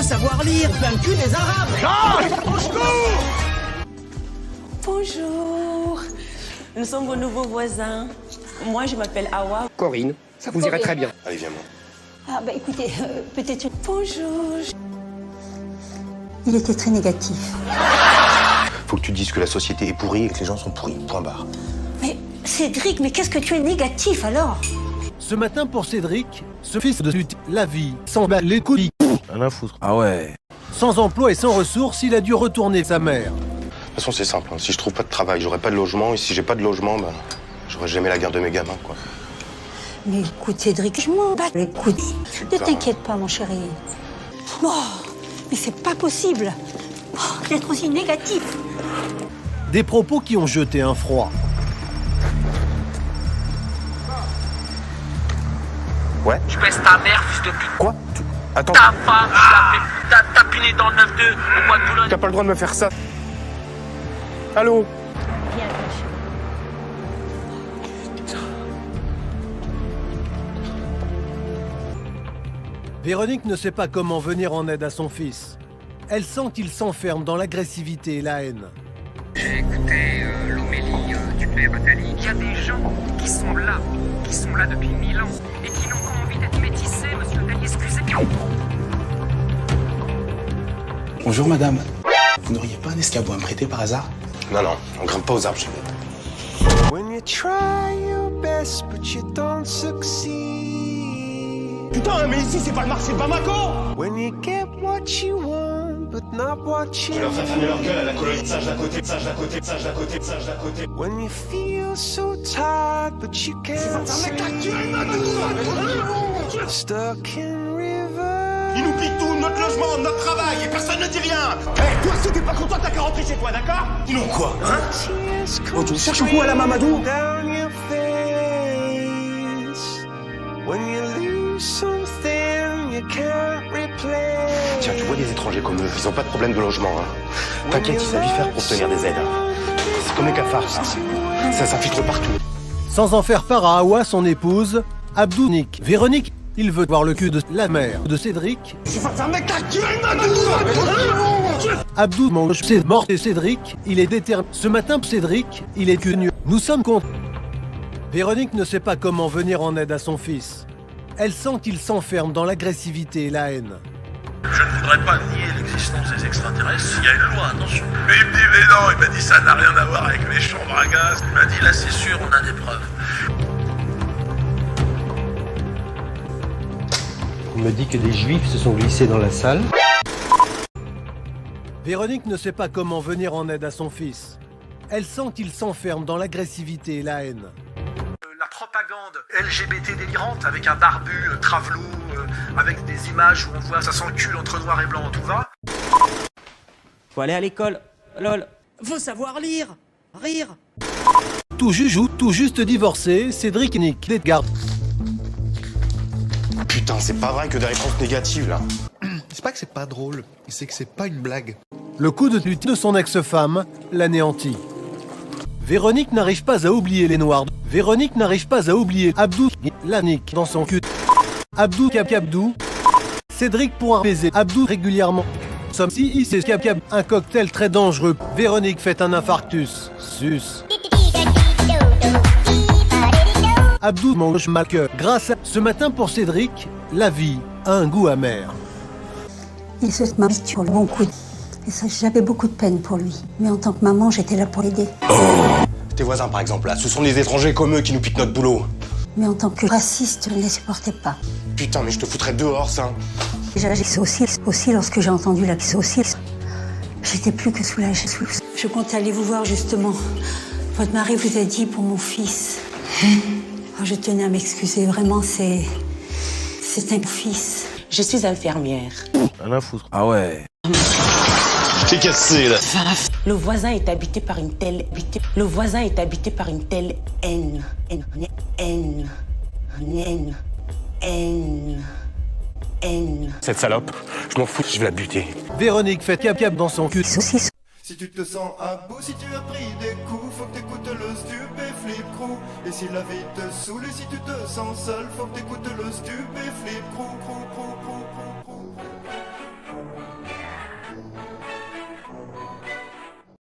Faut savoir lire, plein le cul des Arabes. Au secours! Bonjour, nous sommes vos nouveaux voisins. Moi, je m'appelle Awa. Corinne, ça vous irait très bien. Allez, viens-moi. Ah bah écoutez, peut-être... Bonjour. Il était très négatif. Faut que tu dises que la société est pourrie et que les gens sont pourris. Point barre. Mais Cédric, mais qu'est-ce que tu es négatif alors? Ce matin pour Cédric, ce fils de lutte, la vie, sans bat les couilles, Rien à foutre. Ah ouais. sans emploi et sans ressources, il a dû retourner sa mère. De toute façon, c'est simple. Hein. Si je trouve pas de travail, j'aurai pas de logement. Et si j'ai pas de logement, ben, j'aurai jamais la garde de mes gamins, quoi. Mais écoute Cédric, je m'en bats les couilles. Ne t'inquiète pas mon chéri. Oh, mais c'est pas possible d'être aussi négatif. Des propos qui ont jeté un froid. Ouais. Je baisse ta mère, fils de pute. Quoi? Attends. Ta femme, tu l'as fait tapiner dans le 9-2 au mois de Boulogne. T'as pas le droit de me faire ça. Allô? Viens, mon chéri. Véronique ne sait pas comment venir en aide à son fils. Elle sent qu'il s'enferme dans l'agressivité et la haine. J'ai écouté l'homélie du père Attali. Il y a des gens qui sont là depuis 1000 ans et qui n'ont pas envie d'être métissés, monsieur Attali, excusez-moi. Bonjour madame. Vous n'auriez pas un escabeau à me prêter par hasard? Non, non, on grimpe pas aux arbres chez nous. When you try your best but you don't succeed. Putain, mais ici c'est pas le marché de Bamako. When you get what you want but not what you Leur faire fermer leur gueule à la colonie. Sage d'à côté, sage d'à côté, sage d'à côté, sage d'à côté. When you feel so tired but you can't sleep. Stuck in river. Ils nous piquent tout, notre logement, notre travail, et personne ne dit rien. Hé, toi si t'es pas content, t'as qu'à rentrer chez toi, d'accord? Sinon quoi, hein? Oh, tu me cherches un coup à la Mamadou? Down your face. When you lose something you can't replace. Tiens, tu vois des étrangers comme eux, ils ont pas de problème de logement. Hein. T'inquiète, ils savent y faire pour obtenir des aides. C'est comme les cafards, ça. Ça s'infiltre partout. Sans en faire part à Awa, son épouse, Abdou nique Véronique. Il veut voir le cul de la mère de Cédric. Abdou mange ses morts et Cédric, il est déterminé. Ce matin, Cédric, il est venu. Nous sommes contre. Véronique ne sait pas comment venir en aide à son fils. Elle sent qu'il s'enferme dans l'agressivité et la haine. Je ne voudrais pas nier l'existence des extraterrestres. Il y a une loi, attention. Mais il me dit, mais non, il m'a dit, ça n'a rien à voir avec les chambres à gaz. Il m'a dit, là, c'est sûr, on a des preuves. On me dit que des juifs se sont glissés dans la salle. Véronique ne sait pas comment venir en aide à son fils. Elle sent qu'il s'enferme dans l'agressivité et la haine. La propagande LGBT délirante avec un barbu, travelot, avec des images où on voit ça s'encule entre noir et blanc, tout va. Faut aller à l'école. Lol. Faut savoir lire, rire. Tout jugeou, tout juste divorcé, Cédric nique les gardes. Putain, c'est pas vrai que des réponses négatives, là. C'est pas que c'est pas drôle, c'est que c'est pas une blague. Le coup de lutte de son ex-femme l'anéantit. Véronique n'arrive pas à oublier les noirs. Véronique n'arrive pas à oublier Abdou la nique dans son cul. Abdou Abdou. Cédric pour un baiser. Abdou régulièrement. Somme si c'est un cocktail très dangereux. Véronique fait un infarctus. Sus. Abdou mange mal que grâce à ce matin pour Cédric, la vie a un goût amer. Il se m'a mis sur le bon coup. Et ça, j'avais beaucoup de peine pour lui. Mais en tant que maman, j'étais là pour l'aider. Tes voisins, par exemple, là, ce sont des étrangers comme eux qui nous piquent notre boulot. Mais en tant que raciste, je ne les supportais pas. Putain, mais je te foutrais dehors, ça. Déjà, aussi lorsque j'ai entendu la aussi, j'étais plus que soulagée. Je comptais aller vous voir justement. Votre mari vous a dit pour mon fils. Oh, je tenais à m'excuser, vraiment, c'est un fils. Je suis infirmière. Rien à foutre. Ah ouais. T'es cassé, là. Le voisin est habité par une telle... Le voisin est habité par une telle haine. Haine. Cette salope, je m'en fous, je vais la buter. Véronique fait cap dans son cul. Saucisse. Si tu te sens à bout, si tu as pris des coups, faut que t'écoutes le Stupéflip Crew. Et si la vie te saoule et si tu te sens seul, faut que t'écoutes le Stupéflip Crew.